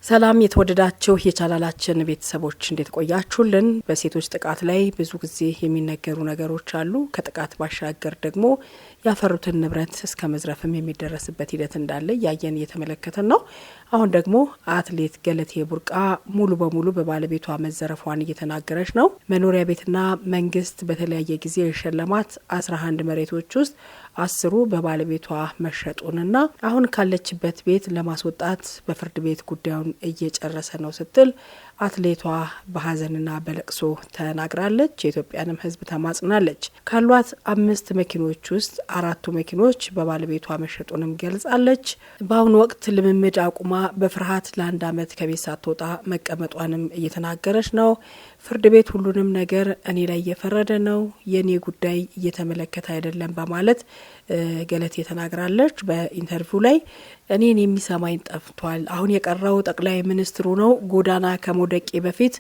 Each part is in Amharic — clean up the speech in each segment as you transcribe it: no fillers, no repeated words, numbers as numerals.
ሰላም የተወደዳችሁ የቻናላችን ቤተሰቦች እንዴት ቆያችሁልን? በሴቶች ጥቃት ላይ ብዙ ጊዜ የሚነገሩ ነገሮች አሉ። ከጥቃት ባሻገር ደግሞ ያፈሩትን ንብረት እስከ መዝረፍም የሚደረስበት ሂደት እንዳለ ያየን እየተመለከተን ነው። አሁን ደግሞ አትሌት ገለቴ ቡርቃ ሙሉ በሙሉ በባለቤቷ መዘረፏን እየተናገረች ነው። መኖሪያ ቤትና መንግስት በተለያየ ጊዜ የሸለማት 11 መሬቶች ውስጥ 10ሩ በባለቤቷ መሸጡንና አሁን ካለችበት ቤት ለማስወጣት በፍርድ ቤት ጉዳዩን እየጨረሰ ነው ስትል አትሌቷ በሀዘንና በለቅሶ ተናግራለች። የኢትዮጵያንም ሕዝብ ተማጽናለች። ካሏት 5 መኪኖች ውስጥ 4ቱ መኪኖች በባለቤቷ መሸጡንም ገልጻለች። በአሁኑ ወቅት ልምምድ አቁማ በፍርሃት ለ1 ዓመት ከቤት ሳትወጣ መቀመጧንም እየተናገረች ነው። ፍርድ ቤት ሁሉንም ነገር እኔ ላይ እየፈረደ ነው፣ የኔ ጉዳይ እየተመለከተ አይደለም በማለት ገለቴ ተናግራለች። በኢንተርቪው ላይ እኔን የሚሰማኝ ጠፍቷል፣ አሁን የቀረው ጠቅላይ ሚኒስትሩ ነው፣ ጎዳና ከመውደቄ በፊት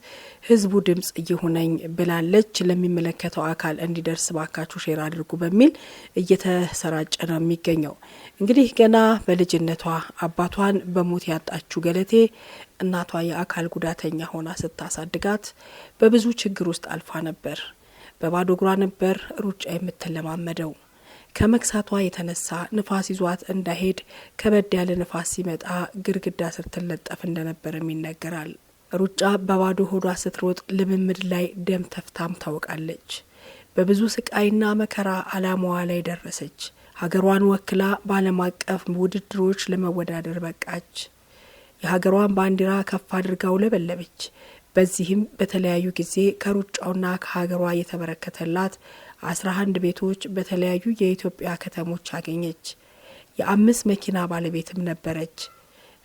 ህዝቡ ድምጽ ይሁነኝ ብላለች። ለሚመለከተው አካል እንዲደርስ ባካችሁ ሼር አድርጉ በሚል እየተሰራጨ ነው የሚገኘው። እንግዲህ ገና በልጅነቷ አባቷን በሞት ያጣችው ገለቴ እናቷ የአካል ጉዳተኛ ሆና ስታሳድጋት በብዙ ችግር ውስጥ አልፋ ነበር። በባዶ እግሯ ነበር ሩጫ የምትለማመደው። ከመክሳቷ የተነሳ ንፋስ ይዟት እንዳይሄድ ከበድ ያለ ንፋስ ሲመጣ ግድግዳ ስር ትለጠፍ እንደነበርም ይነገራል። ሩጫ በባዶ ሆዷ ስትሮጥ ልምምድ ላይ ደም ተፍታም ታውቃለች። በብዙ ስቃይና መከራ አላማዋ ላይ ደረሰች። ሀገሯን ወክላ በዓለም አቀፍ ውድድሮች ለመወዳደር በቃች። የሀገሯን ባንዲራ ከፍ አድርጋው ለበለበች። በዚህም በተለያዩ ጊዜ ከሩጫውና ከሀገሯ የተበረከተላት 11 ቤቶች በተለያዩ የኢትዮጵያ ከተሞች አገኘች። የ5 መኪና ባለቤትም ነበረች።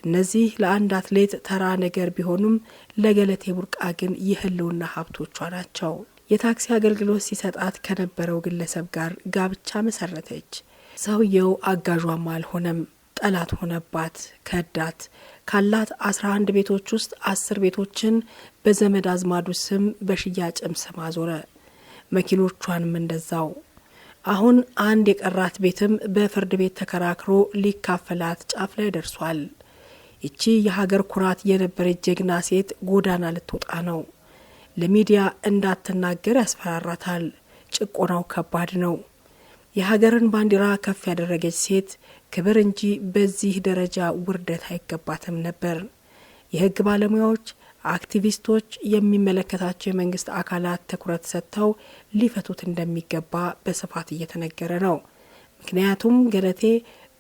እነዚህ ለአንድ አትሌት ተራ ነገር ቢሆኑም ለገለቴ ቡርቃ ግን የህልውና ሀብቶቿ ናቸው። የታክሲ አገልግሎት ሲሰጣት ከነበረው ግለሰብ ጋር ጋብቻ መሰረተች። ሰውየው አጋዧም አልሆነም፣ ጠላት ሆነባት፣ ከዳት። ካላት 11 ቤቶች ውስጥ 10 ቤቶችን በዘመድ አዝማዱ ስም በሽያጭም ስም አዞረ። መኪኖቿንም እንደዛው። አሁን አንድ የቀራት ቤትም በፍርድ ቤት ተከራክሮ ሊካፈላት ጫፍ ላይ ደርሷል። ይቺ የሀገር ኩራት የነበረች ጀግና ሴት ጎዳና ልትወጣ ነው። ለሚዲያ እንዳትናገር ያስፈራራታል። ጭቆናው ከባድ ነው። የሀገርን ባንዲራ ከፍ ያደረገች ሴት ክብር እንጂ በዚህ ደረጃ ውርደት አይገባትም ነበር። የህግ ባለሙያዎች፣ አክቲቪስቶች፣ የሚመለከታቸው የመንግስት አካላት ትኩረት ሰጥተው ሊፈቱት እንደሚገባ በስፋት እየተነገረ ነው። ምክንያቱም ገለቴ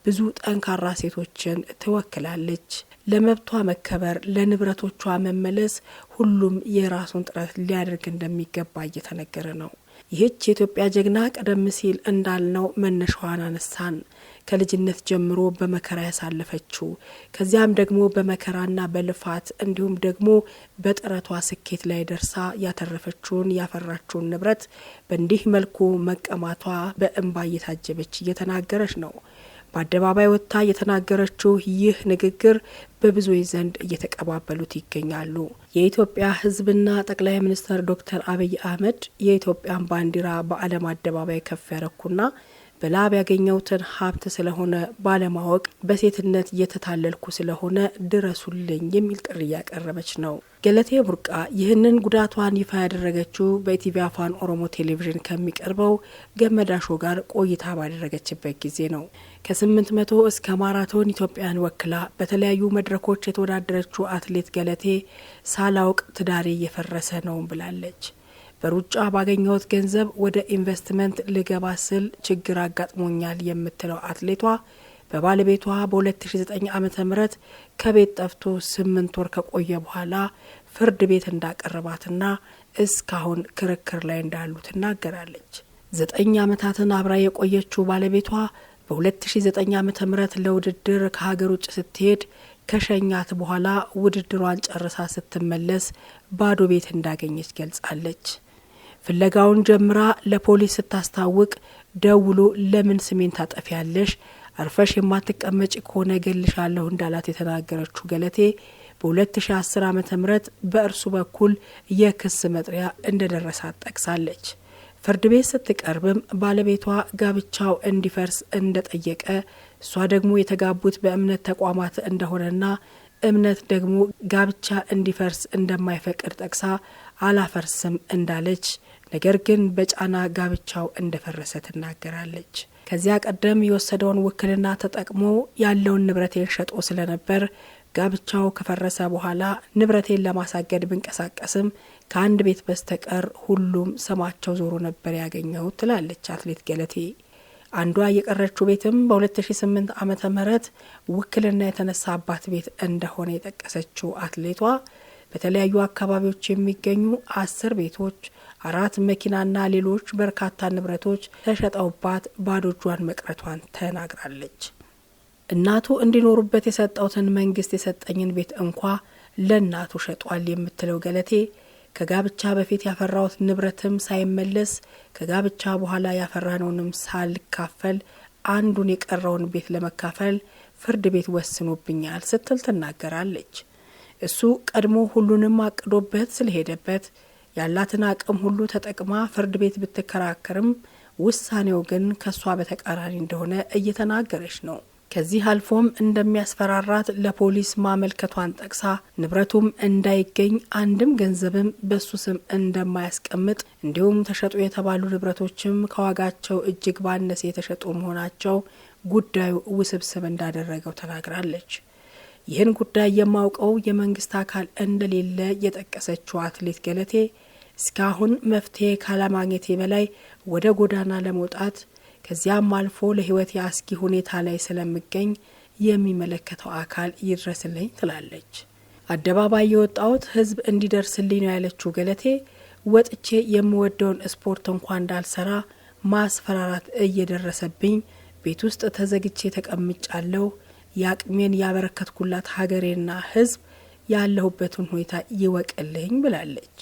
ብዙ ጠንካራ ሴቶችን ትወክላለች። ለመብቷ መከበር፣ ለንብረቶቿ መመለስ ሁሉም የራሱን ጥረት ሊያደርግ እንደሚገባ እየተነገረ ነው። ይህች የኢትዮጵያ ጀግና ቀደም ሲል እንዳልነው መነሻዋን አነሳን። ከልጅነት ጀምሮ በመከራ ያሳለፈችው ከዚያም ደግሞ በመከራና በልፋት እንዲሁም ደግሞ በጥረቷ ስኬት ላይ ደርሳ ያተረፈችውን ያፈራችውን ንብረት በእንዲህ መልኩ መቀማቷ በእንባ እየታጀበች እየተናገረች ነው። በአደባባይ ወጥታ የተናገረችው ይህ ንግግር በብዙዎች ዘንድ እየተቀባበሉት ይገኛሉ። የኢትዮጵያ ሕዝብና ጠቅላይ ሚኒስትር ዶክተር አብይ አህመድ የኢትዮጵያን ባንዲራ በዓለም አደባባይ ከፍ ያረኩና በላብ ያገኘውትን ሀብት ስለሆነ ባለማወቅ በሴትነት እየተታለልኩ ስለሆነ ድረሱልኝ የሚል ጥሪ ያቀረበች ነው። ገለቴ ቡርቃ ይህንን ጉዳቷን ይፋ ያደረገችው በኢቲቪ አፋን ኦሮሞ ቴሌቪዥን ከሚቀርበው ገመዳ ሾው ጋር ቆይታ ባደረገችበት ጊዜ ነው። ከ800 እስከ ማራቶን ኢትዮጵያን ወክላ በተለያዩ መድረኮች የተወዳደረችው አትሌት ገለቴ ሳላውቅ ትዳሬ እየፈረሰ ነው ብላለች። በሩጫ ባገኘሁት ገንዘብ ወደ ኢንቨስትመንት ልገባ ስል ችግር አጋጥሞኛል የምትለው አትሌቷ በባለቤቷ በ2009 ዓመተ ምህረት ከቤት ጠፍቶ 8 ወር ከቆየ በኋላ ፍርድ ቤት እንዳቀረባትና እስካሁን ክርክር ላይ እንዳሉ ትናገራለች። 9 ዓመታትን አብራ የቆየችው ባለቤቷ በ2009 ዓመተ ምህረት ለውድድር ከሀገር ውጭ ስትሄድ ከሸኛት በኋላ ውድድሯን ጨርሳ ስትመለስ ባዶ ቤት እንዳገኘች ገልጻለች። ፍለጋውን ጀምራ ለፖሊስ ስታስታውቅ ደውሎ ለምን ስሜን ታጠፊያለሽ? አርፈሽ የማትቀመጭ ከሆነ ገልሻለሁ እንዳላት የተናገረችው ገለቴ በ2010 ዓመተ ምህረት በእርሱ በኩል የክስ መጥሪያ እንደደረሳት ጠቅሳለች። ፍርድ ቤት ስትቀርብም ባለቤቷ ጋብቻው እንዲፈርስ እንደጠየቀ እሷ ደግሞ የተጋቡት በእምነት ተቋማት እንደሆነና እምነት ደግሞ ጋብቻ እንዲፈርስ እንደማይፈቅድ ጠቅሳ አላፈርስም እንዳለች ነገር ግን በጫና ጋብቻው እንደፈረሰ ትናገራለች። ከዚያ ቀደም የወሰደውን ውክልና ተጠቅሞ ያለውን ንብረቴን ሸጦ ስለነበር ጋብቻው ከፈረሰ በኋላ ንብረቴን ለማሳገድ ብንቀሳቀስም ከአንድ ቤት በስተቀር ሁሉም ስማቸው ዞሮ ነበር ያገኘው ትላለች አትሌት ገለቴ። አንዷ የቀረችው ቤትም በ2008 ዓመተ ምህረት ውክልና የተነሳባት ቤት እንደሆነ የጠቀሰችው አትሌቷ በተለያዩ አካባቢዎች የሚገኙ 10 ቤቶች፣ 4 መኪናና ሌሎች በርካታ ንብረቶች ተሸጠውባት ባዶ እጇን መቅረቷን ተናግራለች። እናቱ እንዲኖሩበት የሰጠውትን መንግስት የሰጠኝን ቤት እንኳ ለእናቱ ሸጧል የምትለው ገለቴ ከጋብቻ በፊት ያፈራውት ንብረትም ሳይመለስ ከጋብቻ በኋላ ያፈራነውንም ሳልካፈል አንዱን የቀረውን ቤት ለመካፈል ፍርድ ቤት ወስኖብኛል ስትል ትናገራለች። እሱ ቀድሞ ሁሉንም አቅዶበት ስለሄደበት ያላትን አቅም ሁሉ ተጠቅማ ፍርድ ቤት ብትከራከርም ውሳኔው ግን ከሷ በተቃራኒ እንደሆነ እየተናገረች ነው። ከዚህ አልፎም እንደሚያስፈራራት ለፖሊስ ማመልከቷን ጠቅሳ ንብረቱም እንዳይገኝ አንድም ገንዘብም በሱ ስም እንደማያስቀምጥ እንዲሁም ተሸጡ የተባሉ ንብረቶችም ከዋጋቸው እጅግ ባነሰ የተሸጡ መሆናቸው ጉዳዩ ውስብስብ እንዳደረገው ተናግራለች። ይህን ጉዳይ የማውቀው የመንግስት አካል እንደሌለ የጠቀሰችው አትሌት ገለቴ እስካሁን መፍትሄ ካለማግኘቴ በላይ ወደ ጎዳና ለመውጣት ከዚያም አልፎ ለህይወት አስጊ ሁኔታ ላይ ስለምገኝ የሚመለከተው አካል ይድረስልኝ ትላለች። አደባባይ የወጣሁት ህዝብ እንዲደርስልኝ ነው ያለችው ገለቴ ወጥቼ የምወደውን ስፖርት እንኳን እንዳልሰራ ማስፈራራት እየደረሰብኝ ቤት ውስጥ ተዘግቼ ተቀምጫለሁ። ያቅሜን ያበረከትኩላት ሀገሬና ህዝብ ያለሁበትን ሁኔታ ይወቅልኝ ብላለች።